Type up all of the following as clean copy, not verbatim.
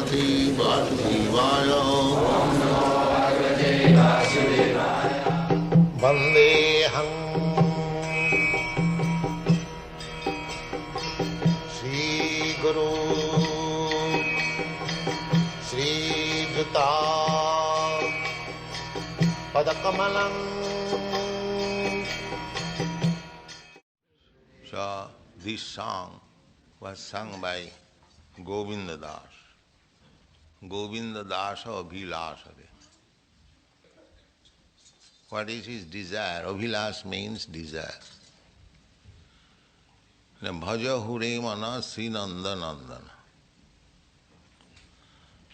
Bhagavate Vasudevaya. Vandeham Shri Guru Shri Juta Padakamalam. So this song was sung by Govinda Das. Govinda Dasa Abhilasare. What is his desire? Abhilas means desire. Bhaja Hure Mana Sri Nanda Nandana.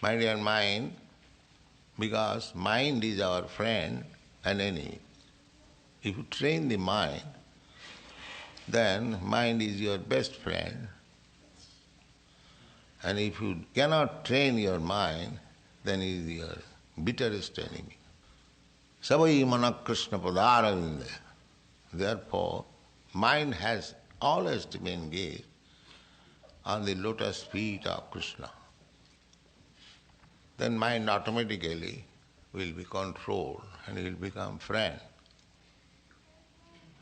My dear mind, because mind is our friend and enemy. If you train the mind, then mind is your best friend. And if you cannot train your mind, then it is your bitterest enemy. Savai mana Krishna padaravinda. Therefore, mind has always to be engaged on the lotus feet of Krishna. Then mind automatically will be controlled and will become friend.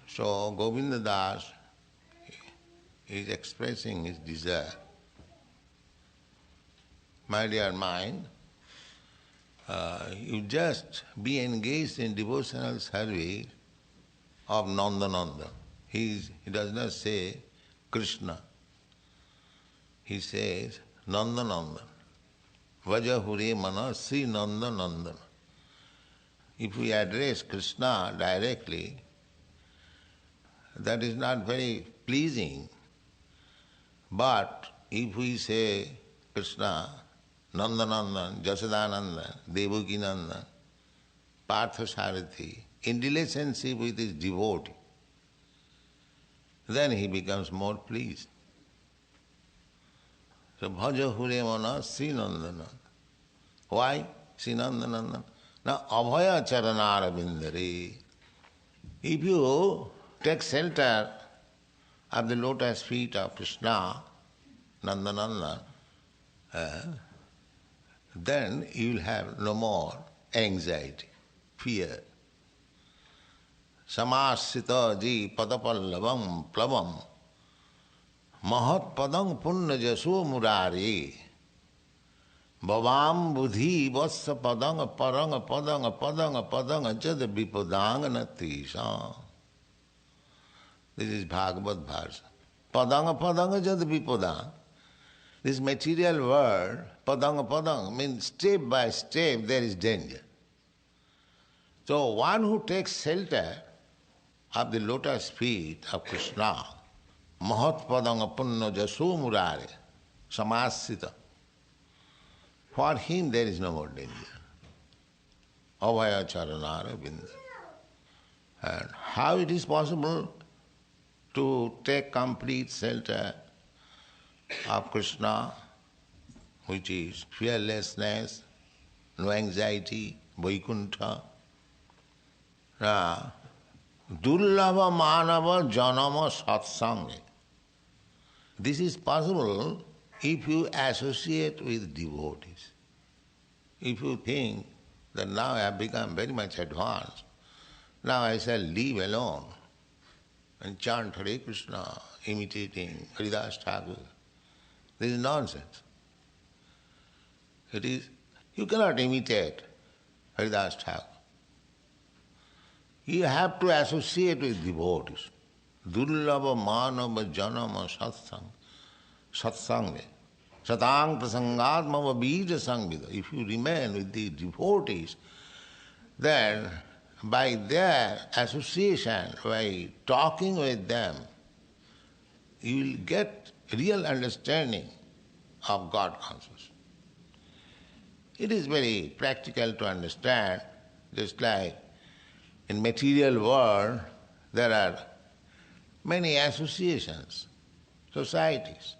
So Govinda Das is expressing his desire. My dear mind, you just be engaged in devotional service of Nandananda. He does not say Krishna. He says Nandananda. Vaja Hure Mana Sri Nanda Nandana. If we address Krishna directly, that is not very pleasing. But if we say Krishna, Nandanandan, Jasodanandan, Devakinandan, Parthasarathi, in relationship with his devotee, then he becomes more pleased. So Bhaja Hure Mana Sri Nandanandan. Why Sri Nandanandan? Now Abhaya Charanara Bindare. If you take shelter of the lotus feet of Krishna, Nandanandan, then you will have no more anxiety, fear. Samasita ji padapallavam plavam mahat padang punna jaso murari bhavam buddhi vassa padang parang padang padang padang jad vipadang natisha. This is Bhagavad Bharsa. Padang padang jad vipadang. This material world, padang padang, means step by step there is danger. So one who takes shelter of the lotus feet of Krishna, mahat padang punna jaso murare, samasita, for him there is no more danger. Abhaya charanara binda. And how it is possible to take complete shelter of Krishna, which is fearlessness, no anxiety, Vaikuntha. Durlava manava janama satsanga. This is possible if you associate with devotees. If you think that now I have become very much advanced, now I shall live alone and chant Hare Krishna, imitating Haridas Thakur. This is nonsense. It is, you cannot imitate Haridas Thakur. You have to associate with devotees. Durlava manava janama satsanga. Satang prasangatmava bija sangvida. If you remain with the devotees, then by their association, by talking with them, you will get real understanding of God consciousness. It is very practical to understand, just like in material world there are many associations, societies.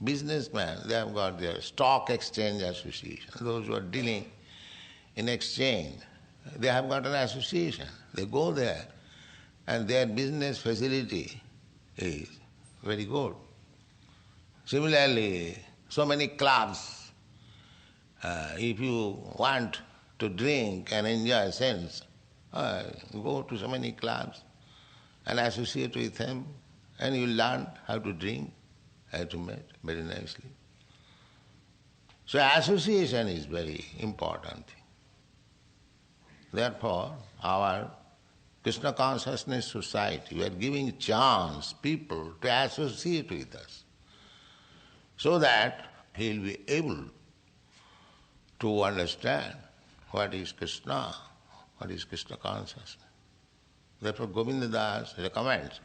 Businessmen, they have got their stock exchange association. Those who are dealing in exchange, they have got an association. They go there and their business facility is very good. Similarly, so many clubs, If you want to drink and enjoy sense, go to so many clubs and associate with them, and you learn how to drink, how to make very nicely. So association is very important thing. Therefore, our Krishna Consciousness Society, we are giving chance people to associate with us so that he will be able to understand what is Krishna, what is Krishna consciousness. Therefore Govinda Das recommends,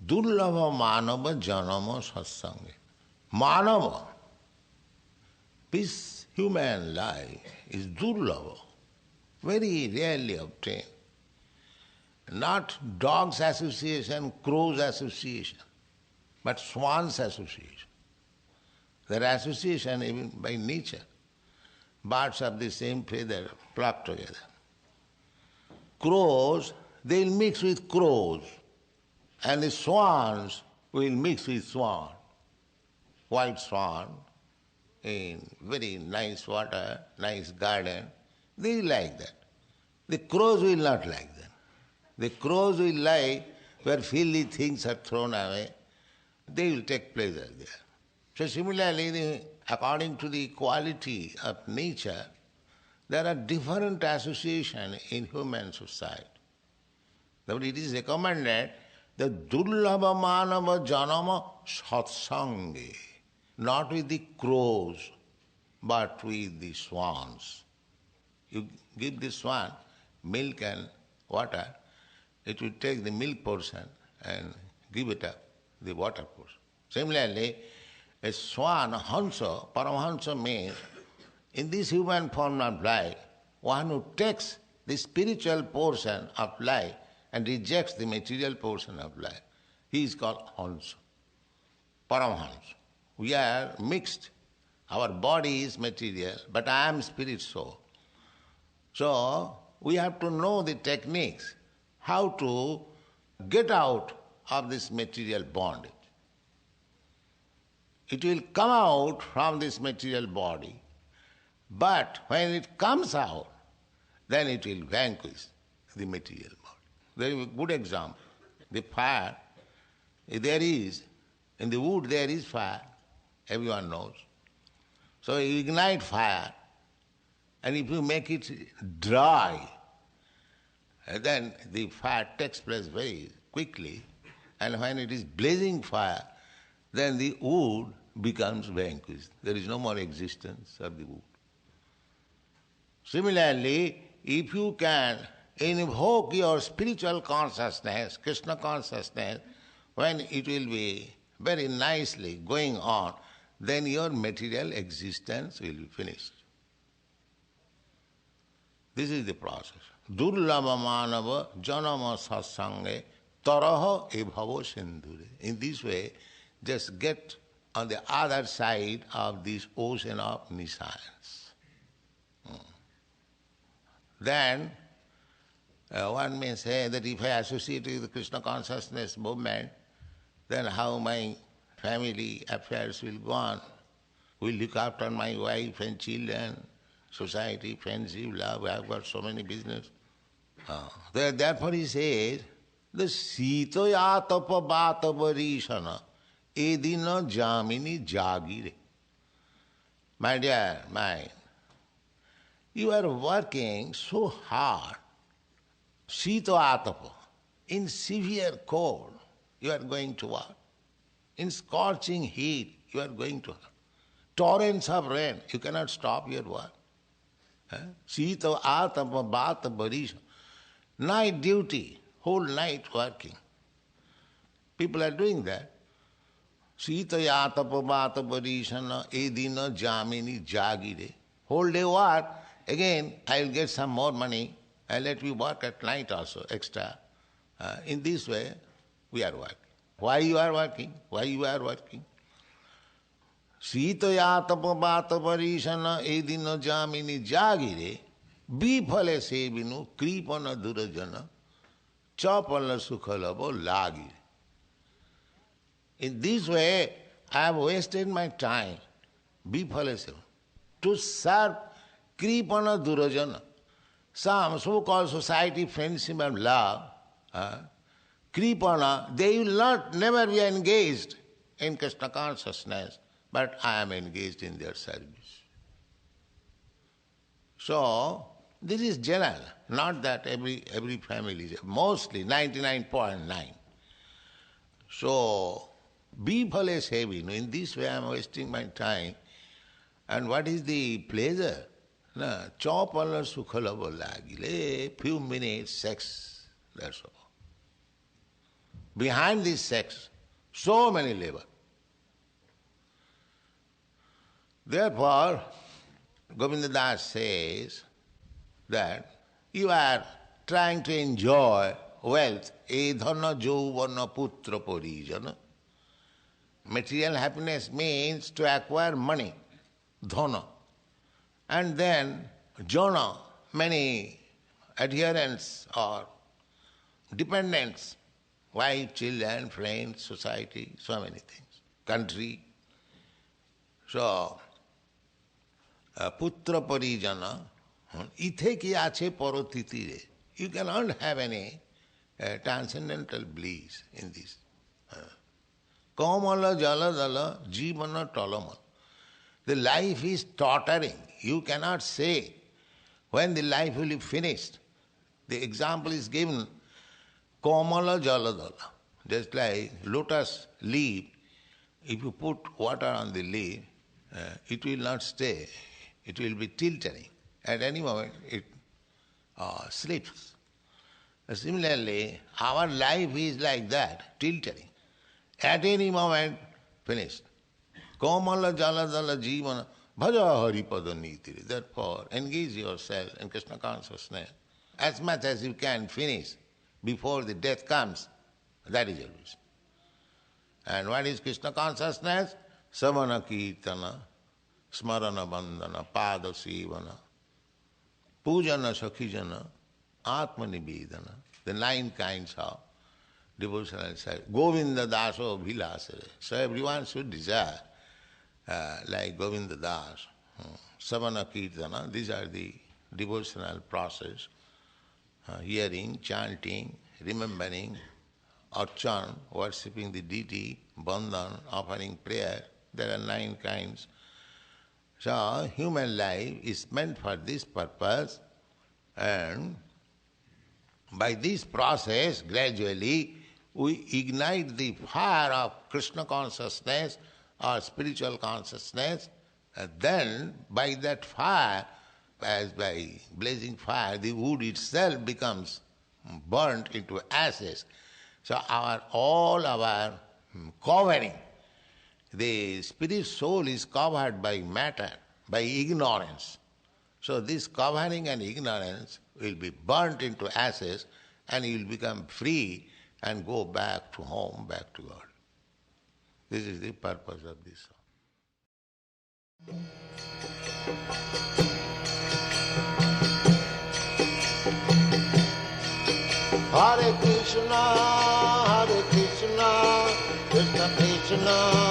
Durlabha Manava Janama Satsange. Manava, this human life is Durlabha, very rarely obtained. Not dog's association, crow's association, but swan's association. Their association even by nature. Birds of the same feather flock together. Crows, they will mix with crows, and the swans will mix with swan. White swan in very nice water, nice garden, they like that. The crows will not like that. The crows will lie where filthy things are thrown away. They will take pleasure there. So similarly, according to the quality of nature, there are different associations in human society. Therefore it is recommended that Durlabha Manava Janama Satsange, not with the crows, but with the swans. You give the swan milk and water, it will take the milk portion and give it up, the water portion. Similarly, a swan, a hansa, Paramahansa means, in this human form of life, one who takes the spiritual portion of life and rejects the material portion of life, he is called hansa, Paramahansa. We are mixed. Our body is material, but I am spirit soul. So, we have to know the techniques, how to get out of this material bondage. It will come out from this material body, but when it comes out, then it will vanquish the material body. Very good example. The fire, there is, in the wood there is fire, everyone knows. So you ignite fire, and if you make it dry, then the fire takes place very quickly, and when it is blazing fire, then the wood becomes vanquished. There is no more existence of the wood. Similarly, if you can invoke your spiritual consciousness, Krishna consciousness, when it will be very nicely going on, then your material existence will be finished. This is the process. Durlabha manava janama satsange taraha ebhavo sindhure. In this way, just get on the other side of this ocean of nescience. Then one may say that if I associate with the Krishna consciousness movement, then how my family affairs will go on? Will look after my wife and children, society, friendship, love, I have got so many business. Therefore he says, the sitoya tapa bata varishana edina jamini jagire. My dear mind, you are working so hard, sito atapa, in severe cold, you are going to work. In scorching heat, you are going to work. Torrents of rain, you cannot stop your work. Sito atapa bata barisha. Night duty, whole night working. People are doing that. Sita yatapa bata barishana edina jamini jagire. Whole day work, again I will get some more money, I'll let you work at night also, extra. In this way, we are working. Why you are working? Why you are working? Sita yatapa bata barishana edina jamini jagire bifale sevinu kripana durajana chapala sukhalabo lagi. In this way, I have wasted my time, bifale sevinu. to serve Kripana Durajana. Some so-called society friendship and love, Kripana, they will never be engaged in Krishna consciousness, but I am engaged in their service. So, this is general, not that every family, mostly 99.9. So, be less heavy. In this way I am wasting my time. And what is the pleasure? Chopala sukhalava lagile, few minutes sex, that's all. Behind this sex, so many labor. Therefore, Govinda Das says that you are trying to enjoy wealth, edhana jauvana putra parijana. Material happiness means to acquire money, dhana. And then jana, many adherents or dependents, wife, children, friends, society, so many things, country. So, putra parijana, ithe ki ache parotitire. You cannot have any transcendental bliss in this. Kamala jaladala jivana talama. The life is tottering. You cannot say when the life will be finished. The example is given, Kamala jaladala. Just like lotus leaf, if you put water on the leaf, it will not stay. It will be tilting. At any moment it slips. Similarly, our life is like that, tilting. At any moment, finished. Kamala jaladala jivana bhaja haripada nitiri. Therefore, engage yourself in Krishna consciousness as much as you can finish before the death comes. That is your wish. And what is Krishna consciousness? Savana kirtana, smarana bandhana, pada sivana, pujana sakhijana, atma nivedana. The 9 kinds of devotional service. Govinda daso bhilasare. So everyone should desire like Govinda Das, Savana Kirtana. These are the devotional process. Hearing, chanting, remembering, archan, worshipping the deity, bandhan, offering prayer. There are 9 kinds. So human life is meant for this purpose, and by this process, gradually, we ignite the fire of Krishna consciousness or spiritual consciousness, and then by that fire, as by blazing fire, the wood itself becomes burnt into ashes. So all our covering, the spirit soul is covered by matter, by ignorance. So this covering and ignorance will be burnt into ashes, and you will become free and go back to home, back to God. This is the purpose of this song. Hare Krishna, Krishna Krishna,